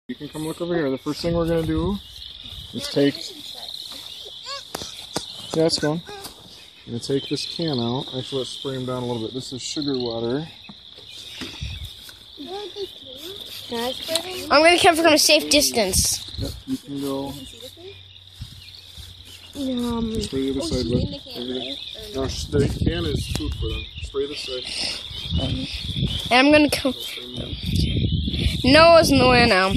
You can come look over here. The first thing we're going to do is take... Yeah, it's going. I'm going to take this can out. Actually, let's spray them down a little bit. This is sugar water. I'm going to come from a safe distance. Yep, you can go... Spray the other side, bud. No, the can is food for them. Spray this side. And I'm going to come... Noah's in the way now.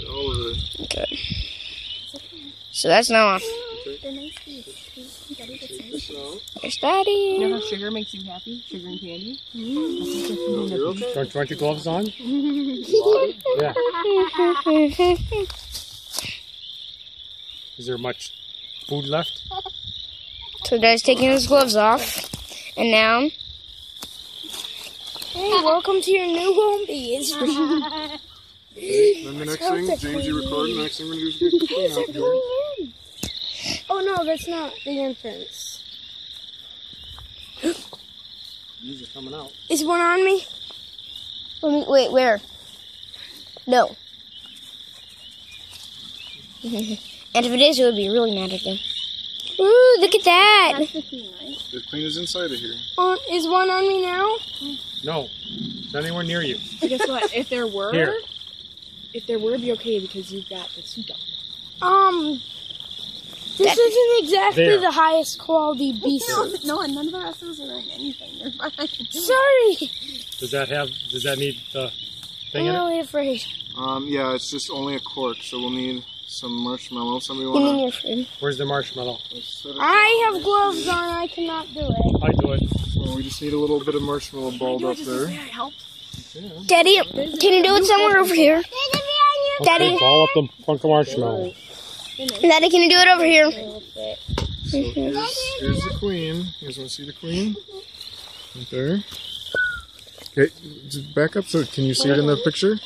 All over there. Okay. So that's Noah. Okay. There's Daddy. You know how sugar makes you happy? Sugar and candy? You're okay. Don't you want your gloves on? Yeah. Is there much food left? So Daddy's taking his gloves off. And now... Hey, welcome to your new home, bees. Okay, then the next thing, James, you record, and the next thing we're going to do is get the clean out here. Oh no, that's not the entrance. These are coming out. Is one on me? Wait, where? No. And if it is, it would be really mad at them. Ooh, look at that! That's the queen, right? The queen is inside of here. Is one on me now? No. It's not anywhere near you. But guess what? If there were, Here. it'd be okay because you've got the suit on. This isn't exactly There. the highest quality beast. No, and none of the rest of us are wearing anything. You're fine. Sorry! Does that need the I'm thing in it? really afraid. Yeah, it's just only a cork, so we'll need some marshmallow. Somebody You mean want you're afraid? Where's the marshmallow? to set it I have gloves on, I cannot do it. I do it. Well, we just need a little bit of marshmallow balled up there. Daddy, can you do it somewhere over here? Daddy, Okay, ball up the punk of marshmallow. Daddy, can you do it over here? So here's the queen. You guys want to see the queen? Right there. Okay, just back up so can you see it in the picture?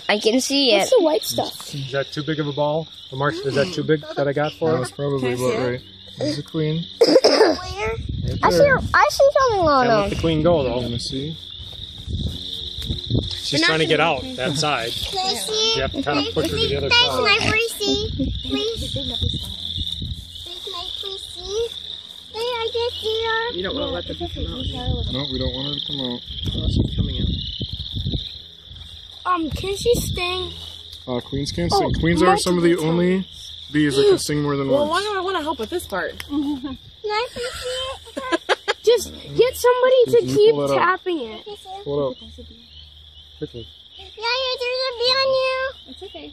I can see it. What's the white stuff? Is that too big of a ball? The is that too big that I got for That's it? probably about right. There's the queen. Where? Right I see there. something on Can't let them. the queen go I'm though. going to see. She's trying to get out that side. You have to kind of push her to the other side. Please see? Please? Can I please see? Hey, I just see her. You don't want to let the people come out. No, we don't want her to come out. She's coming in. Can she sting? Queens can't sing. Queens are some of the only bees that can sing more than Well, why once. do I want to help with this part? Can I please see it? Just get somebody to Can you keep pull that up? tapping it. Pull it up. Quickly. Yeah, there's a bee on you. It's okay.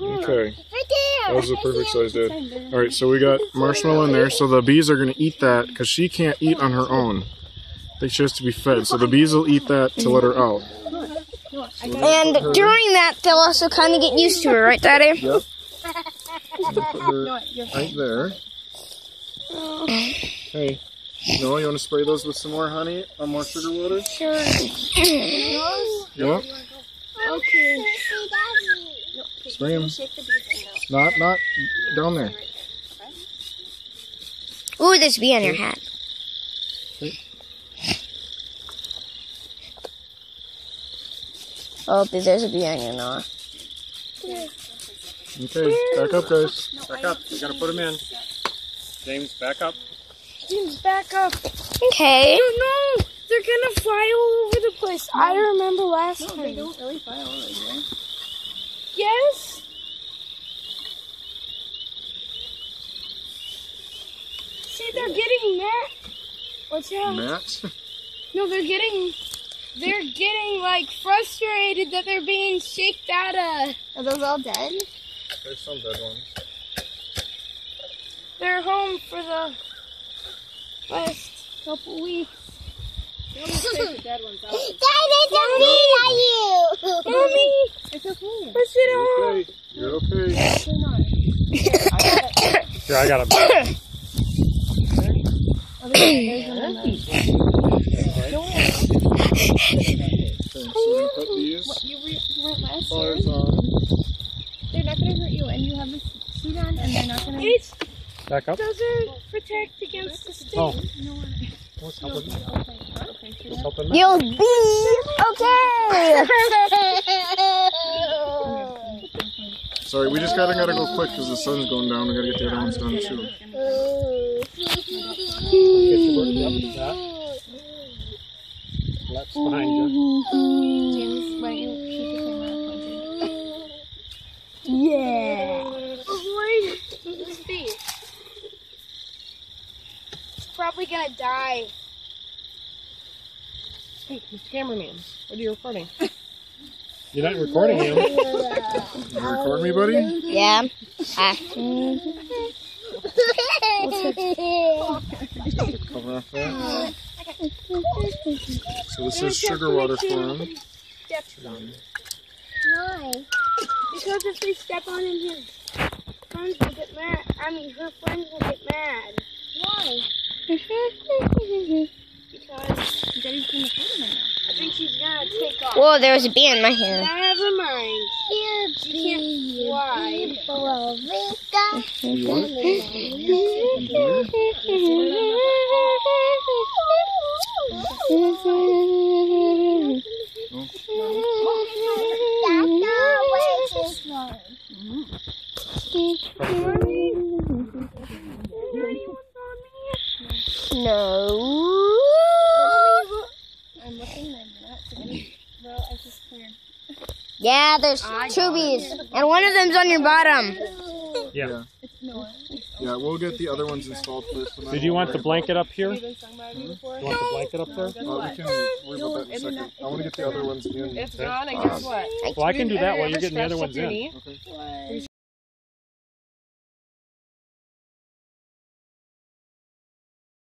Okay. Right there. That was the perfect size, Dad. Alright, so we got marshmallow in there, so the bees are going to eat that because she can't eat on her own. I think she has to be fed, so the bees will eat that to let her out. And during that, they'll also kind of get used to her, right, Daddy? Yep. So we put her right there. Hey, Noah, you want to spray those with some more honey or more sugar water? Sure. Yep. Okay. Spray them. Not down there. Ooh, there's a bee on your hat. Oh, there's a bee on your Noah. Okay, back up, guys. Back up. You gotta put them in. James, back up. James, back up. Okay. Oh no, they're gonna fly all over the place. I remember last time. They don't really fly all over here. Yes. See, they're getting mad. What's that? Matt? No, they're getting like frustrated that they're being shaked out of. Are those all dead? There's some dead ones. They're home for the last couple weeks. Dad, there's a bee on you. Mommy, It's okay. push it on. Okay, you're okay. Actually not. Here, I got them. So we put these You went last year. flowers on. They're not going to hurt you, and you have this suit on, and they're not going to... It's Back up. doesn't protect against the sting. Oh. No, What's up with you? okay. Just help him out. You'll be okay. Sorry, we just gotta go quick because the sun's going down. We gotta get the other ones done too. Get your work. Yep, that. Left's behind you. James, why don't you keep the camera pointed? Yeah. Avoid the space. It's probably gonna die. Hey, Mr. Cameraman, what are you recording? You're not recording him. You record me, buddy? Yeah. Cover off that. So this is sugar water for him. Why? Because if they step on him, his friends will get mad. I mean, her friends will get mad. Why? Because I think she's gonna take off. Whoa, there was a bee in my hair. Never mind. She can't fly. You want No. I'm looking at that. Well, I just cleared. Yeah, there's two bees, and one of them's on your bottom. Yeah. Yeah, we'll get the other ones installed first. And then Did you we'll want the worry blanket up here? Have you been stung by a bee before? You want the blanket up there? we can worry about that in a second. I want to get the other ones in. It's gone, and guess what? Well, I can do that while you're Ever getting the other scratched ones up your in. knee? Okay.